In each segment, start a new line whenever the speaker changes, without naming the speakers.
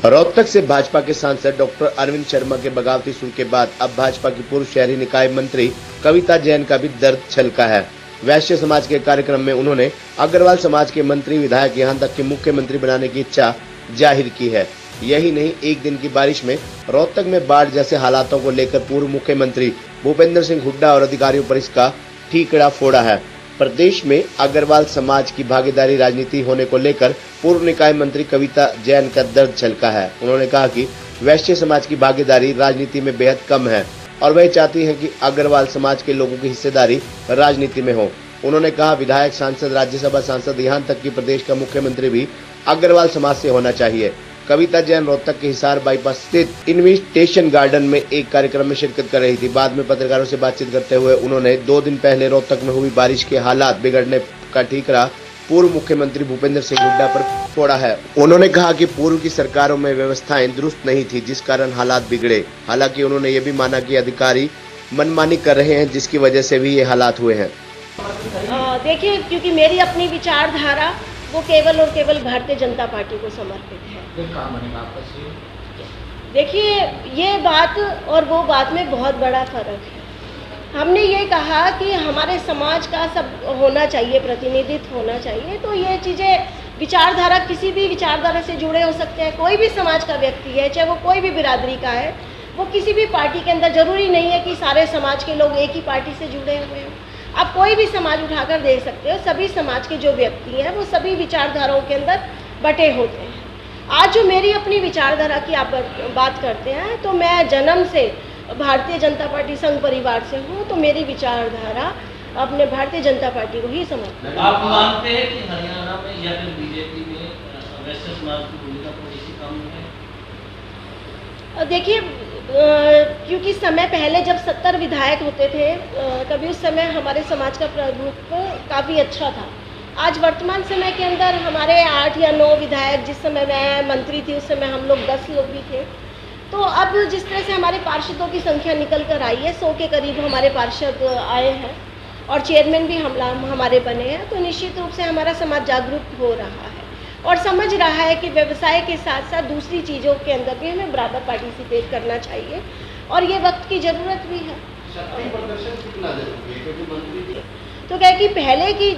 रोहतक से भाजपा के सांसद डॉक्टर अरविंद शर्मा के बगावती सुर के बाद अब भाजपा की पूर्व शहरी निकाय मंत्री कविता जैन का भी दर्द छलका है। वैश्य समाज के कार्यक्रम में उन्होंने अग्रवाल समाज के मंत्री विधायक यहां तक कि मुख्यमंत्री बनाने की इच्छा जाहिर की है। यही नहीं, एक दिन की बारिश में रोहतक में बाढ़ जैसे हालातों को लेकर पूर्व मुख्यमंत्री भूपेंद्र सिंह हुड्डा और अधिकारियों पर इसका ठीकरा फोड़ा है। प्रदेश में अग्रवाल समाज की भागीदारी राजनीति होने को लेकर पूर्व निकाय मंत्री कविता जैन का दर्द छलका है। उन्होंने कहा कि वैश्य समाज की भागीदारी राजनीति में बेहद कम है और वह चाहती हैं कि अग्रवाल समाज के लोगों की हिस्सेदारी राजनीति में हो। उन्होंने कहा, विधायक, सांसद, राज्यसभा सांसद, यहाँ तक कि प्रदेश का मुख्यमंत्री भी अग्रवाल समाज से होना चाहिए। कविता जैन रोहतक के हिसार बाईपास स्थित इन्विटेशन गार्डन में एक कार्यक्रम में शिरकत कर रही थी। बाद में पत्रकारों से बातचीत करते हुए उन्होंने 2 दिन पहले रोहतक में हुई बारिश के हालात बिगड़ने का ठीकरा पूर्व मुख्यमंत्री भूपेंद्र सिंह हुड्डा पर फोड़ा है। उन्होंने कहा कि पूर्व की सरकारों में व्यवस्थाएं दुरुस्त नहीं थी, जिस कारण हालात बिगड़े। हालांकि उन्होंने ये भी माना कि अधिकारी मनमानी कर रहे हैं, जिसकी वजह से भी ये हालात हुए हैं।
देखिए, क्योंकि मेरी अपनी विचारधारा वो केवल और केवल भारतीय जनता पार्टी को समर्पित है। देखिए, ये बात और वो बात में बहुत बड़ा फर्क है। हमने ये कहा कि हमारे समाज का सब होना चाहिए, प्रतिनिधित्व होना चाहिए। तो ये चीज़ें विचारधारा किसी भी विचारधारा से जुड़े हो सकते हैं। कोई भी समाज का व्यक्ति है, चाहे वो कोई भी बिरादरी का है, वो किसी भी पार्टी के अंदर, जरूरी नहीं है कि सारे समाज के लोग एक ही पार्टी से जुड़े हुए हों। आप कोई भी समाज उठाकर देख सकते हो। सभी समाज के जो व्यक्ति हैं वो सभी विचारधाराओं के अंदर बटे होते हैं। आज जो मेरी अपनी विचारधारा की आप बात करते हैं, तो मैं जन्म से भारतीय जनता पार्टी संघ परिवार से हूँ। तो मेरी विचारधारा अपने भारतीय जनता पार्टी को ही समर्पित है।
आप मानते हैं कि हरियाणा में या फिर बीजेपी में वैश्य समाज की भूमिका थोड़ी सी कम है?
देखिए, क्योंकि समय पहले जब 70 विधायक होते थे, कभी उस समय हमारे समाज का प्रमुख काफ़ी अच्छा था। आज वर्तमान समय के अंदर हमारे 8 या 9 विधायक, जिस समय मैं मंत्री थी उस समय हम लोग 10 लोग भी थे। तो अब जिस तरह से हमारे पार्षदों की संख्या निकल कर आई है, 100 के करीब हमारे पार्षद आए हैं और चेयरमैन भी हमारे बने हैं, तो निश्चित रूप से हमारा समाज जागरूक हो रहा है और समझ रहा है कि व्यवसाय के साथ साथ दूसरी चीज़ों के अंदर भी हमें बराबर पार्टिसिपेट करना चाहिए और ये वक्त की ज़रूरत भी है। तो क्या कि पहले की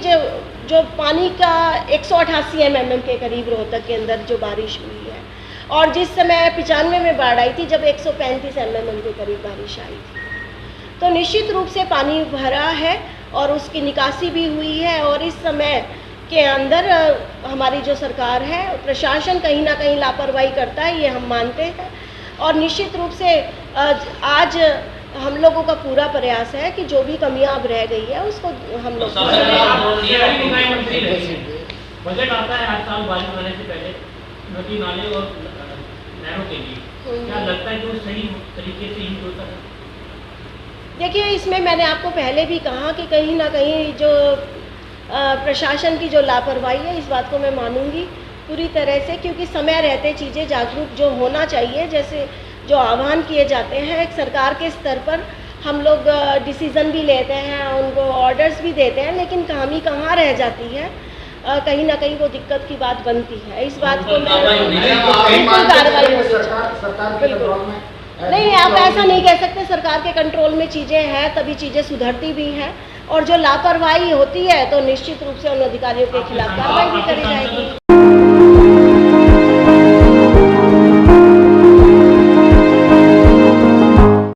जो पानी का 188 mm के करीब रोहतक के अंदर जो बारिश हुई है, और जिस समय 95 में बाढ़ आई थी जब 135 mm के करीब बारिश आई थी, तो निश्चित रूप से पानी भरा है और उसकी निकासी भी हुई है। और इस समय के अंदर हमारी जो सरकार है, प्रशासन कहीं ना कहीं लापरवाही करता है, ये हम मानते हैं। और निश्चित रूप से आज हम लोगों का पूरा प्रयास है कि जो भी कमियां अब रह गई है उसको हम लोग
बजट आता है हर साल बारिश होने से पहले नदी नाले और नहरों के लिए, क्या लगता है कि वो सही तरीके से यूज होता है?
देखिए, इसमें मैंने आपको पहले भी कहा कि कहीं ना कहीं जो प्रशासन की जो लापरवाही है, इस बात को मैं मानूंगी पूरी तरह से, क्योंकि समय रहते चीज़ें जागरूक जो होना चाहिए, जैसे जो आह्वान किए जाते हैं एक सरकार के स्तर पर, हम लोग डिसीज़न भी लेते हैं, उनको ऑर्डर्स भी देते हैं, लेकिन खामी कहाँ रह जाती है, कहीं ना कहीं वो दिक्कत की बात बनती है। इस बात को बिल्कुल कार्रवाई होनी चाहिए। नहीं, आप ऐसा नहीं कह सकते। सरकार के कंट्रोल में चीज़ें हैं तभी चीज़ें सुधरती भी हैं, और जो लापरवाही होती है तो निश्चित रूप से उन अधिकारियों के खिलाफ कार्रवाई भी करी जाएगी।